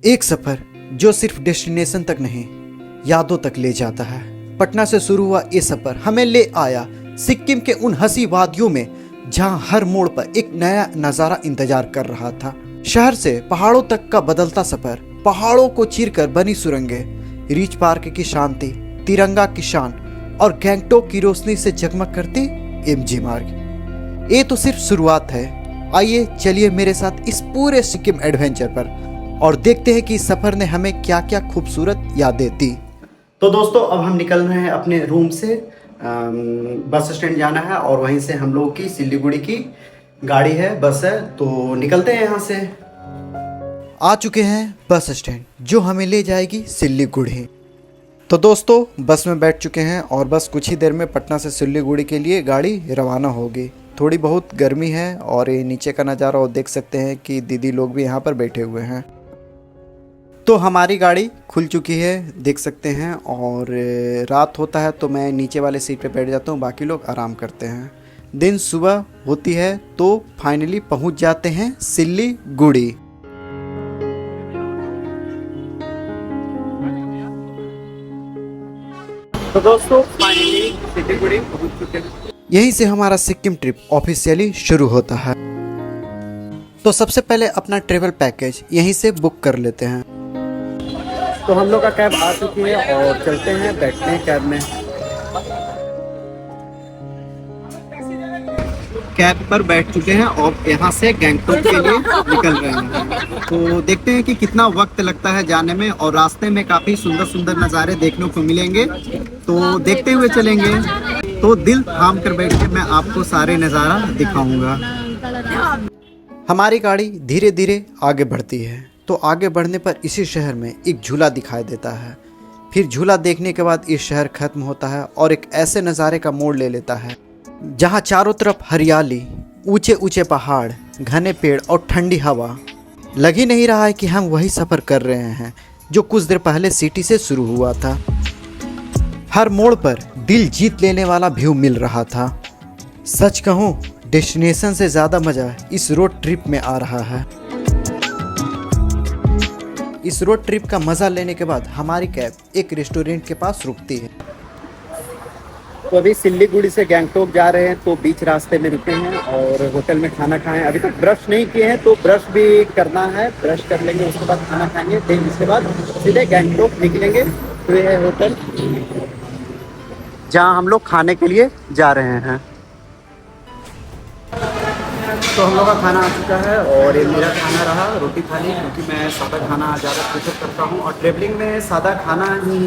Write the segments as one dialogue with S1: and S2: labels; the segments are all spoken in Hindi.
S1: एक सफर जो सिर्फ डेस्टिनेशन तक नहीं, यादों तक ले जाता है। पटना से शुरू हुआ ये सफर हमें ले आया सिक्किम के उन हंसी वादियों में, जहां हर मोड़ पर एक नया नजारा इंतजार कर रहा था। शहर से पहाड़ों तक का बदलता सफर, पहाड़ों को चीरकर बनी सुरंगें, रिच पार्क की शांति, तिरंगा की शान और गैंगटॉक की रोशनी से जगमग करती एमजी मार्ग। ये तो सिर्फ शुरुआत है। आइए चलिए मेरे साथ इस पूरे सिक्किम एडवेंचर पर और देखते हैं कि इस सफर ने हमें क्या क्या खूबसूरत यादें दी। तो दोस्तों अब हम निकल रहे हैं अपने रूम से, बस स्टैंड जाना है और वहीं से हम लोगों की सिलीगुड़ी की गाड़ी है, बस है, तो निकलते हैं यहाँ से। आ चुके हैं बस स्टैंड जो हमें ले जाएगी सिलीगुड़ी। तो दोस्तों बस में बैठ चुके हैं और बस कुछ ही देर में पटना से सिलीगुड़ी के लिए गाड़ी रवाना होगी। थोड़ी बहुत गर्मी है और ये नीचे का नज़ारा और देख सकते हैं कि दीदी लोग भी यहाँ पर बैठे हुए हैं। तो हमारी गाड़ी खुल चुकी है, देख सकते हैं, और रात होता है तो मैं नीचे वाले सीट पे बैठ जाता हूँ, बाकी लोग आराम करते हैं। दिन सुबह होती है तो फाइनली पहुँच जाते हैं सिलीगुड़ी। तो दोस्तों फाइनली सिलीगुड़ी पहुँच चुके हैं। यहीं से हमारा सिक्किम ट्रिप ऑफिशियली शुरू होता है। तो सबसे पहले अपना ट्रेवल पैकेज यहीं से बुक कर लेते हैं। तो हम लोग का कैब आ चुकी है और चलते हैं, बैठते हैं कैब में। कैब पर बैठ चुके हैं और यहाँ से गैंगटॉक के लिए निकल रहे हैं। तो देखते हैं कि कितना वक्त लगता है जाने में, और रास्ते में काफ़ी सुंदर सुंदर नज़ारे देखने को मिलेंगे, तो देखते हुए चलेंगे। तो दिल थाम कर बैठ के मैं आपको सारे नज़ारा दिखाऊंगा। हमारी गाड़ी धीरे धीरे आगे बढ़ती है, तो आगे बढ़ने पर इसी शहर में एक झूला दिखाई देता है। फिर झूला देखने के बाद ये शहर खत्म होता है और एक ऐसे नज़ारे का मोड़ ले लेता है जहाँ चारों तरफ हरियाली, ऊंचे ऊंचे पहाड़, घने पेड़ और ठंडी हवा। लग ही नहीं रहा है कि हम वही सफ़र कर रहे हैं जो कुछ देर पहले सिटी से शुरू हुआ था। हर मोड़ पर दिल जीत लेने वाला व्यू मिल रहा था। सच कहूँ डेस्टिनेशन से ज़्यादा मज़ा इस रोड ट्रिप में आ रहा है। इस रोड ट्रिप का मज़ा लेने के बाद हमारी कैब एक रेस्टोरेंट के पास रुकती है। तो अभी सिलीगुड़ी से गैंगटॉक जा रहे हैं, तो बीच रास्ते में रुके हैं और होटल में खाना खाएं। अभी तक ब्रश नहीं किए हैं तो ब्रश भी करना है, ब्रश कर लेंगे, उसके बाद खाना खाएंगे, फिर इसके बाद सीधे गैंगटॉक निकलेंगे। तो ये है होटल जहाँ हम लोग खाने के लिए जा रहे हैं। तो हम लोग का खाना आ चुका है और ये मेरा खाना रहा, रोटी थाली, क्योंकि मैं सादा खाना ज़्यादा प्रेफर करता हूँ और ट्रेवलिंग में सादा खाना ही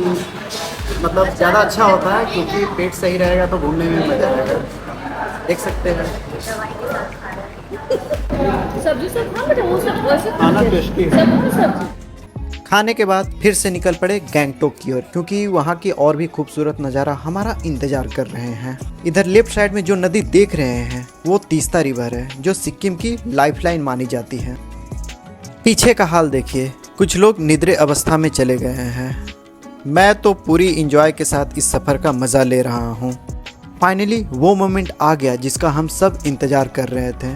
S1: मतलब ज़्यादा अच्छा होता है, क्योंकि पेट सही रहेगा तो घूमने में मज़ा आएगा। देख सकते हैं
S2: सब्जी सब
S1: खाना टेस्टी है। खाने के बाद फिर से निकल पड़े गैंगटॉक की ओर, क्योंकि वहाँ की और भी खूबसूरत नज़ारा हमारा इंतजार कर रहे हैं। इधर लेफ्ट साइड में जो नदी देख रहे हैं वो तीस्ता रिवर है, जो सिक्किम की लाइफलाइन मानी जाती है। पीछे का हाल देखिए, कुछ लोग निद्रे अवस्था में चले गए हैं। मैं तो पूरी इंजॉय के साथ इस सफ़र का मज़ा ले रहा हूँ। फाइनली वो मोमेंट आ गया जिसका हम सब इंतज़ार कर रहे थे।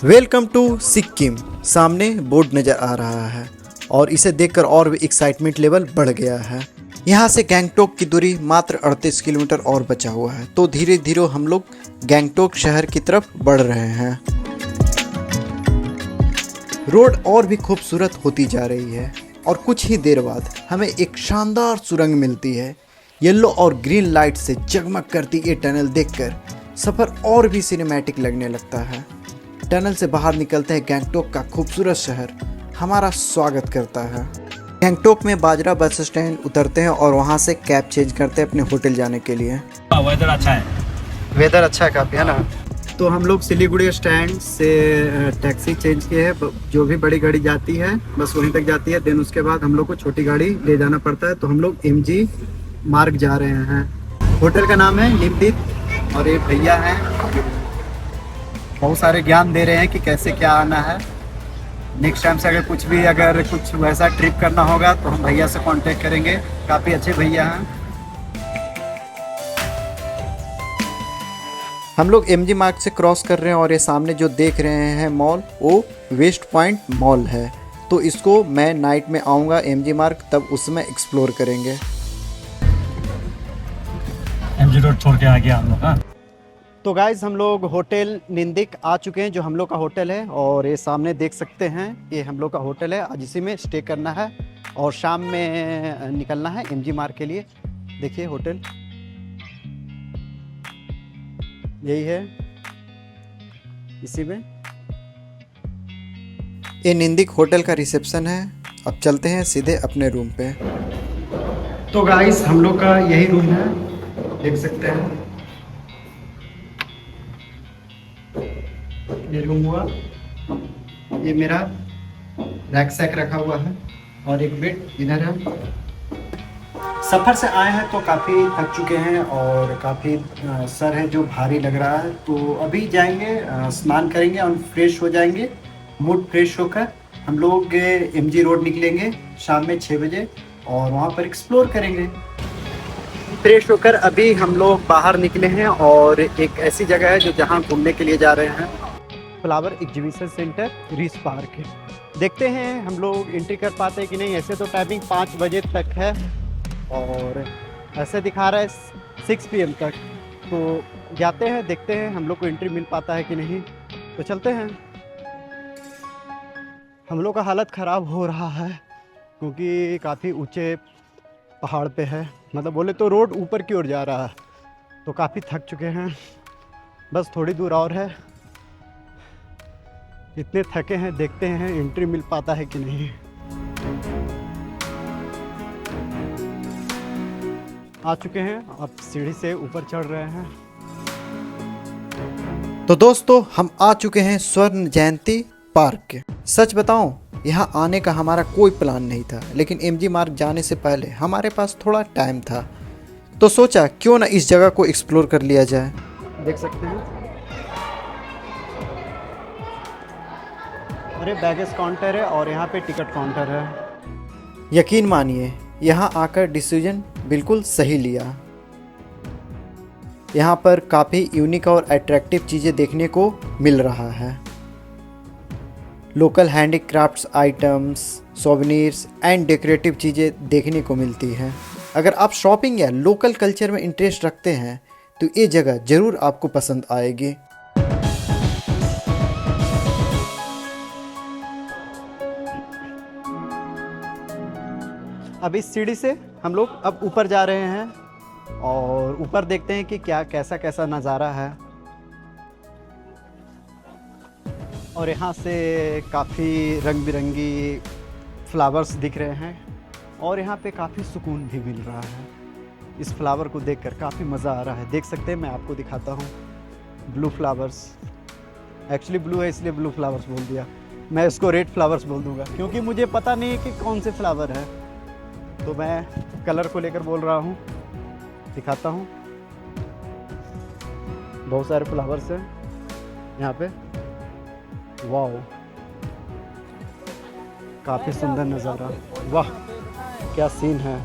S1: वेलकम टू सिक्किम सामने बोर्ड नज़र आ रहा है और इसे देखकर और भी एक्साइटमेंट लेवल बढ़ गया है। यहाँ से गैंगटॉक की दूरी मात्र 38 किलोमीटर और बचा हुआ है, तो धीरे धीरे हम लोग गैंगटॉक शहर की तरफ बढ़ रहे हैं। रोड और भी खूबसूरत होती जा रही है और कुछ ही देर बाद हमें एक शानदार सुरंग मिलती है। येलो और ग्रीन लाइट से जगमग करती ये टनल देखकर सफ़र और भी सिनेमैटिक लगने लगता है। टनल से बाहर निकलते हैं, गैंगटॉक का खूबसूरत शहर हमारा स्वागत करता है। गैंगटॉक में बाजरा बस स्टैंड उतरते हैं और वहाँ से कैब चेंज करते हैं अपने होटल जाने के लिए।
S3: वेदर अच्छा है,
S1: वेदर अच्छा है काफ़ी, है ना। तो हम लोग सिलीगुड़ी स्टैंड से टैक्सी चेंज किए हैं। जो भी बड़ी गाड़ी जाती है बस वहीं तक जाती है, देन उसके बाद हम लोग को छोटी गाड़ी ले जाना पड़ता है। तो हम लोग एमजी मार्ग जा रहे हैं। होटल का नाम है निमदीप और ये भैया हैं बहुत सारे ज्ञान दे रहे हैं कि कैसे क्या आना है। नेक्स्ट टाइम से अगर कुछ वैसा ट्रिप करना होगा तो हम भैया से कांटेक्ट करेंगे, काफ़ी अच्छे भैया हैं। हम लोग एमजी मार्ग से क्रॉस कर रहे हैं और ये सामने जो देख रहे हैं मॉल, वो वेस्ट पॉइंट मॉल है। तो इसको मैं नाइट में आऊँगा एमजी मार्ग, तब उसमें एक्सप्लोर करेंगे।
S2: एमजी रोड छोड़ के आ गया हम लोग। हाँ,
S1: तो गाइज हम लोग होटल निंदिक आ चुके हैं, जो हम लोग का होटल है। और ये सामने देख सकते हैं, ये हम लोग का होटल है। आज इसी में स्टे करना है और शाम में निकलना है एमजी मार्ग के लिए। देखिए होटल यही है, इसी में ये निंदिक होटल का रिसेप्शन है। अब चलते हैं सीधे अपने रूम पे। तो गाइस हम लोग का यही रूम है, देख सकते हैं। ये रूम हुआ, ये मेरा रैक सैक रखा हुआ है और एक बेड इधर है। सफ़र से आए हैं तो काफ़ी थक चुके हैं और काफ़ी सर है जो भारी लग रहा है। तो अभी जाएंगे, स्नान करेंगे और फ्रेश हो जाएंगे। मूड फ्रेश होकर हम लोग एमजी रोड निकलेंगे शाम में 6 बजे और वहाँ पर एक्सप्लोर करेंगे। फ्रेश होकर अभी हम लोग बाहर निकले हैं और एक ऐसी जगह है जो जहाँ घूमने के लिए जा रहे हैं, फ्लावर एग्जीबिशन सेंटर रीस पार्क है। देखते हैं हम लोग एंट्री कर पाते हैं कि नहीं। ऐसे तो टाइमिंग 5 बजे तक है और ऐसे दिखा रहा है 6 PM तक। तो जाते हैं, देखते हैं हम लोग को एंट्री मिल पाता है कि नहीं। तो चलते हैं। हम लोग का हालत ख़राब हो रहा है क्योंकि काफ़ी ऊंचे पहाड़ पे है, मतलब बोले तो रोड ऊपर की ओर जा रहा है। तो काफ़ी थक चुके हैं, बस थोड़ी दूर और है। इतने थके हैं, देखते हैं एंट्री मिल पाता है कि नहीं। आ चुके हैं, अब सीढ़ी से ऊपर चढ़ रहे हैं। तो दोस्तों हम आ चुके हैं स्वर्ण जयंती पार्क। सच बताऊं, यहाँ आने का हमारा कोई प्लान नहीं था, लेकिन एमजी मार्ग जाने से पहले हमारे पास थोड़ा टाइम था, तो सोचा क्यों ना इस जगह को एक्सप्लोर कर लिया जाए। देख सकते हैं, अरे बैगेज काउंटर है और यहाँ पे टिकट काउंटर है। यकीन मानिए यहाँ आकर डिसीजन बिल्कुल सही लिया। यहाँ पर काफ़ी यूनिक और अट्रैक्टिव चीज़ें देखने को मिल रहा है। Local handicrafts items, souvenirs and decorative चीज़ें देखने को मिलती हैं। अगर आप शॉपिंग या लोकल कल्चर में इंटरेस्ट रखते हैं तो ये जगह ज़रूर आपको पसंद आएगी। अब इस सीढ़ी से हम लोग अब ऊपर जा रहे हैं और ऊपर देखते हैं कि क्या कैसा कैसा नज़ारा है। और यहाँ से काफ़ी रंग बिरंगी फ्लावर्स दिख रहे हैं और यहाँ पे काफ़ी सुकून भी मिल रहा है। इस फ्लावर को देखकर काफ़ी मज़ा आ रहा है। देख सकते हैं, मैं आपको दिखाता हूँ। ब्लू फ्लावर्स, एक्चुअली ब्लू है इसलिए ब्लू फ्लावर्स बोल दिया। मैं इसको रेड फ्लावर्स बोल दूँगा क्योंकि मुझे पता नहीं है कि कौन से फ्लावर है, तो मैं कलर को लेकर बोल रहा हूँ। दिखाता हूँ, बहुत सारे फ्लावर्स हैं यहाँ पे। वाह, काफ़ी सुंदर नज़ारा। वाह क्या सीन है,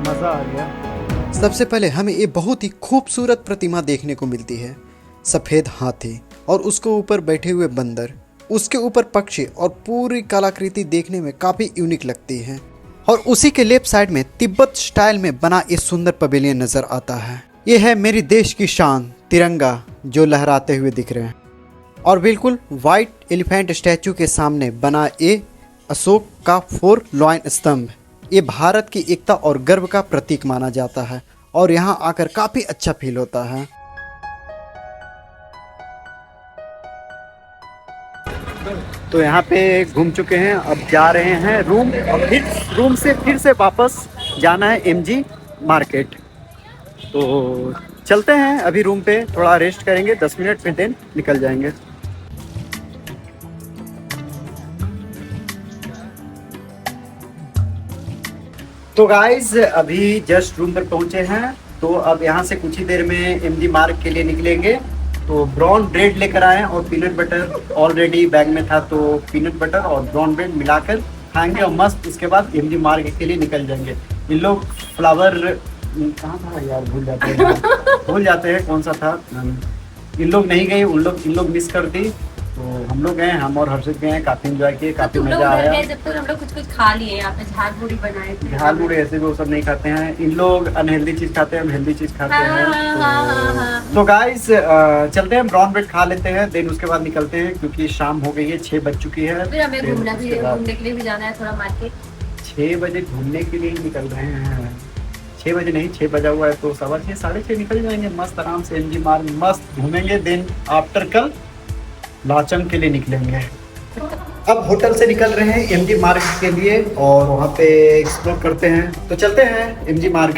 S1: मज़ा आ गया। सबसे पहले हमें ये बहुत ही खूबसूरत प्रतिमा देखने को मिलती है। सफ़ेद हाथी और उसके ऊपर बैठे हुए बंदर, उसके ऊपर पक्षी और पूरी कलाकृति देखने में काफ़ी यूनिक लगती है। और उसी के लेफ्ट साइड में तिब्बत स्टाइल में बना ये सुंदर पवेलियन नज़र आता है। ये है मेरी देश की शान तिरंगा, जो लहराते हुए दिख रहे हैं। और बिल्कुल वाइट एलिफेंट स्टैचू के सामने बना ये अशोक का 4 लॉइन स्तंभ, ये भारत की एकता और गर्व का प्रतीक माना जाता है और यहाँ आकर काफ़ी अच्छा फील होता है। तो यहाँ पे घूम चुके हैं, अब जा रहे हैं रूम और फिर रूम से फिर से वापस जाना है एमजी मार्केट। तो चलते हैं, अभी रूम पे थोड़ा रेस्ट करेंगे 10 मिनट, फिर दिन निकल जाएंगे। तो गाइज अभी जस्ट रूम पर पहुंचे हैं, तो अब यहाँ से कुछ ही देर में एमजी मार्ग के लिए निकलेंगे। तो ब्राउन ब्रेड लेकर आए और पीनट बटर ऑलरेडी बैग में था, तो पीनट बटर और ब्राउन ब्रेड मिलाकर खाएंगे और मस्त उसके बाद एमजी मार्ग के लिए निकल जाएंगे। इन लोग फ्लावर कहाँ था यार, भूल जाते हैं कौन सा था। इन लोग नहीं गए, इन लोग मिस कर दी,
S3: तो हम लोग गए, हम और हर्षित गए, काफी एंजॉय किए,
S4: तो
S3: काफी
S4: तुम लोग
S3: मजा
S4: उधर
S3: आया।
S4: गए जब तक हम लोग कुछ खा लिए, यहाँ पे झाल पूरी बनाए थे।
S3: झाल मुड़ी ऐसे भी वो सब नहीं खाते हैं, इन लोग अनहेल्दी चीज खाते हैं, हम हेल्दी चीज खाते
S4: हाँ,
S3: हैं।
S4: हाँ।
S3: तो गाइस चलते हैं, ब्राउन ब्रेड खा लेते हैं, देन उसके बाद निकलते हैं क्योंकि शाम हो गई है, 6 बज चुकी है।
S4: फिर हमें
S3: Then
S4: घूमने
S3: उसके बाद
S4: के लिए भी जाना है थोड़ा मार्केट।
S3: 6 बजे घूमने के लिए ही निकल रहे हैं। 6 बजे नहीं, 6 बजा हुआ है तो 6:15 6:30 निकल जाएंगे, मस्त आराम से एमजी मार्ग मस्त घूमेंगे। देन आफ्टर कल लाचंग के लिए निकलेंगे। अब होटल से निकल रहे हैं एमजी मार्ग के लिए और वहाँ पे एक्सप्लोर करते हैं, तो चलते हैं एमजी मार्ग।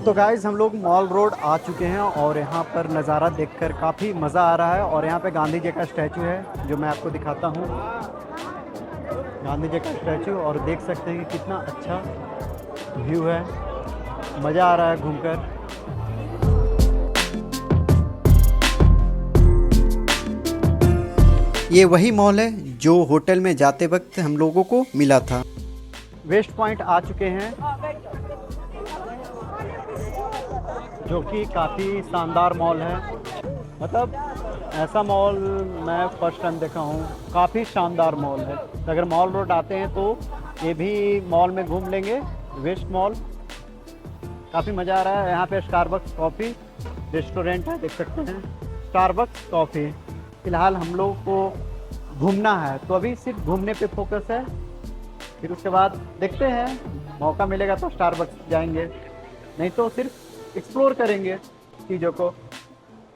S3: तो गाइज हम लोग मॉल रोड आ चुके हैं और यहाँ पर नज़ारा देखकर काफ़ी मज़ा आ रहा है। और यहाँ पे गांधी जी का स्टैचू है जो मैं आपको दिखाता हूँ, गांधी जी का स्टैचू, और देख सकते हैं कि कितना अच्छा व्यू है, मज़ा आ रहा है घूमकर।
S1: ये वही मॉल है जो होटल में जाते वक्त हम लोगों को मिला था।
S3: वेस्ट पॉइंट आ चुके हैं जो कि काफ़ी शानदार मॉल है, मतलब ऐसा मॉल मैं फर्स्ट टाइम देखा हूँ, काफ़ी शानदार मॉल है। तो अगर मॉल रोड आते हैं तो ये भी मॉल में घूम लेंगे, वेस्ट मॉल। काफ़ी मज़ा आ रहा है। यहाँ पे स्टारबक्स कॉफ़ी रेस्टोरेंट है, देख सकते हैं स्टारबक्स कॉफ़ी। फ़िलहाल हम लोग को घूमना है तो अभी सिर्फ घूमने पे फोकस है, फिर उसके बाद देखते हैं, मौका मिलेगा तो स्टारबक्स जाएंगे, नहीं तो सिर्फ एक्सप्लोर करेंगे चीज़ों को।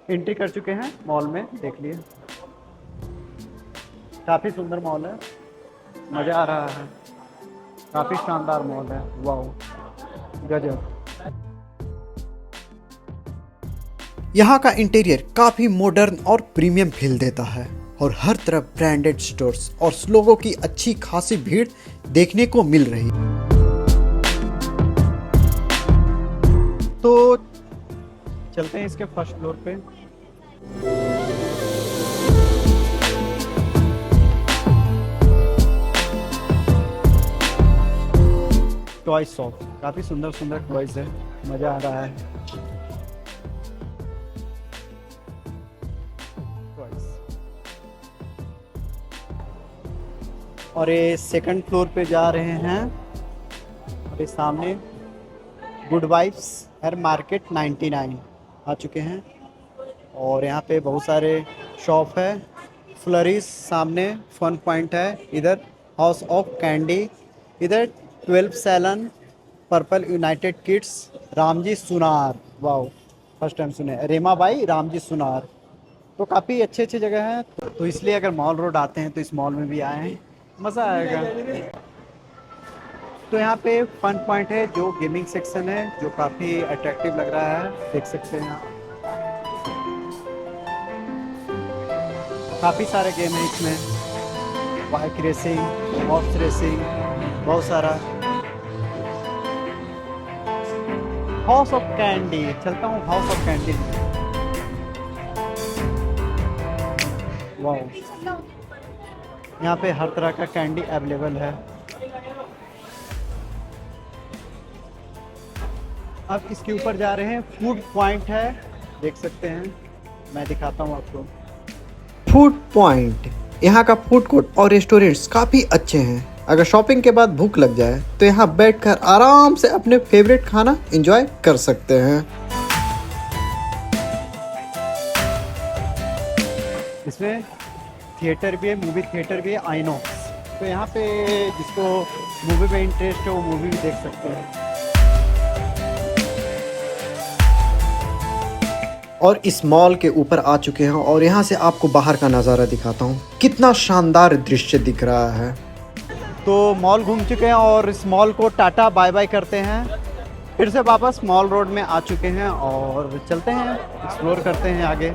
S3: एंट्री कर चुके हैं मॉल में, देख लिए, काफ़ी सुंदर मॉल है, मज़ा आ रहा है, काफ़ी शानदार मॉल है, वाह गजब।
S1: यहाँ का इंटीरियर काफ़ी मॉडर्न और प्रीमियम फील देता है और हर तरफ ब्रांडेड स्टोर्स और लोगों की अच्छी खासी भीड़ देखने को मिल रही है।
S3: तो चलते हैं इसके फर्स्ट फ्लोर पे। टॉय शॉप, काफ़ी सुंदर सुंदर टॉयज है, मज़ा आ रहा है। और ये सेकंड फ्लोर पे जा रहे हैं और ये सामने गुड वाइब्स हर मार्केट 99 आ चुके हैं। और यहाँ पे बहुत सारे शॉप है, फ्लरीज सामने, फन पॉइंट है इधर, हाउस ऑफ कैंडी इधर, 12 सैलन, पर्पल यूनाइटेड किड्स, रामजी सुनार, वाओ फर्स्ट टाइम सुने, रेमा बाई रामजी सुनार। तो काफ़ी अच्छे अच्छे जगह हैं, तो इसलिए अगर मॉल रोड आते हैं तो इस मॉल में भी आए हैं, मज़ा आएगा। तो यहाँ पे फन पॉइंट है जो गेमिंग सेक्शन है, जो काफ़ी अट्रैक्टिव लग रहा है, देख सकते हैं आप, काफ़ी सारे गेम है इसमें, बाइक रेसिंग, हॉर्स रेसिंग, बहुत सारा। हाउस ऑफ कैंडी, चलता हूँ हाउस ऑफ कैंडी में, वाह यहाँ पे हर तरह का कैंडी अवेलेबल है। अब इसके ऊपर जा रहे हैं, फूड पॉइंट है, देख सकते हैं, मैं दिखाता हूँ आपको।
S1: फूड पॉइंट, यहाँ का फूड कोर्ट और रेस्टोरेंट्स काफ़ी अच्छे हैं। अगर शॉपिंग के बाद भूख लग जाए तो यहाँ बैठकर आराम से अपने फेवरेट खाना एंजॉय कर सकते हैं।
S3: इसमें थिएटर भी है, मूवी थिएटर भी है, आइनॉक्स। तो यहाँ पे जिसको मूवी में इंटरेस्ट है वो मूवी भी देख सकते हैं।
S1: और इस मॉल के ऊपर आ चुके हैं और यहाँ से आपको बाहर का नज़ारा दिखाता हूँ, कितना शानदार दृश्य दिख रहा है।
S3: तो मॉल घूम चुके हैं और इस मॉल को टाटा बाय बाय करते हैं, फिर से वापस मॉल रोड में आ चुके हैं और चलते हैं, एक्सप्लोर करते हैं आगे।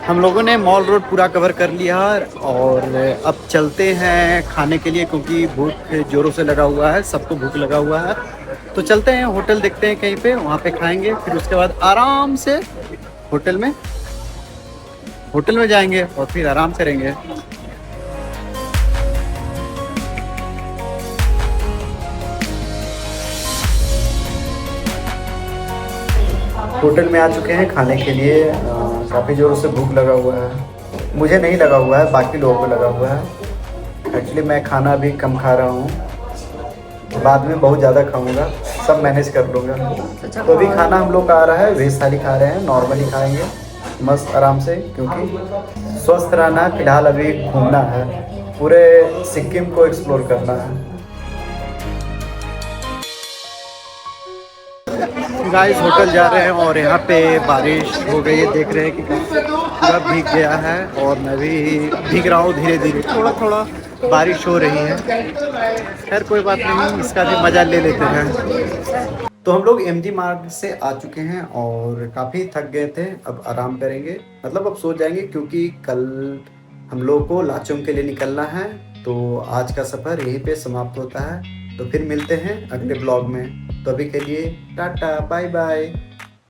S3: हम लोगों ने मॉल रोड पूरा कवर कर लिया और अब चलते हैं खाने के लिए, क्योंकि भूख जोरों से लगा हुआ है, सबको भूख लगा हुआ है। तो चलते हैं, होटल देखते हैं कहीं पे, वहाँ पे खाएंगे, फिर उसके बाद आराम से होटल में जाएंगे और फिर आराम करेंगे। होटल में आ चुके हैं खाने के लिए। काफ़ी ज़ोरों से भूख लगा हुआ है, मुझे नहीं लगा हुआ है, बाकी लोगों को लगा हुआ है। एक्चुअली मैं खाना भी कम खा रहा हूँ, बाद में बहुत ज़्यादा खाऊंगा, सब मैनेज कर लूँगा। तो अभी खाना हम लोग का आ रहा है, वेज थाली खा रहे हैं, नॉर्मली खाएंगे मस्त आराम से, क्योंकि स्वस्थ रहना, फिलहाल अभी घूमना है, पूरे सिक्किम को एक्सप्लोर करना है। गाइस होटल जा रहे हैं और यहाँ पे बारिश हो गई है, देख रहे हैं कि पूरा भीग गया है और मैं भी भीग रहा हूँ धीरे धीरे, थोड़ा थोड़ा बारिश हो रही है। खैर कोई बात नहीं, इसका भी मज़ा ले लेते हैं। तो हम लोग एमजी मार्ग से आ चुके हैं और काफ़ी थक गए थे, अब आराम करेंगे, मतलब अब सो जाएंगे, क्योंकि कल हम लोग को लाचुंग के लिए निकलना है। तो आज का सफ़र यहीं पे समाप्त होता है, तो फिर मिलते हैं अगले ब्लॉग में। तो अभी के लिए टाटा बाय बाय।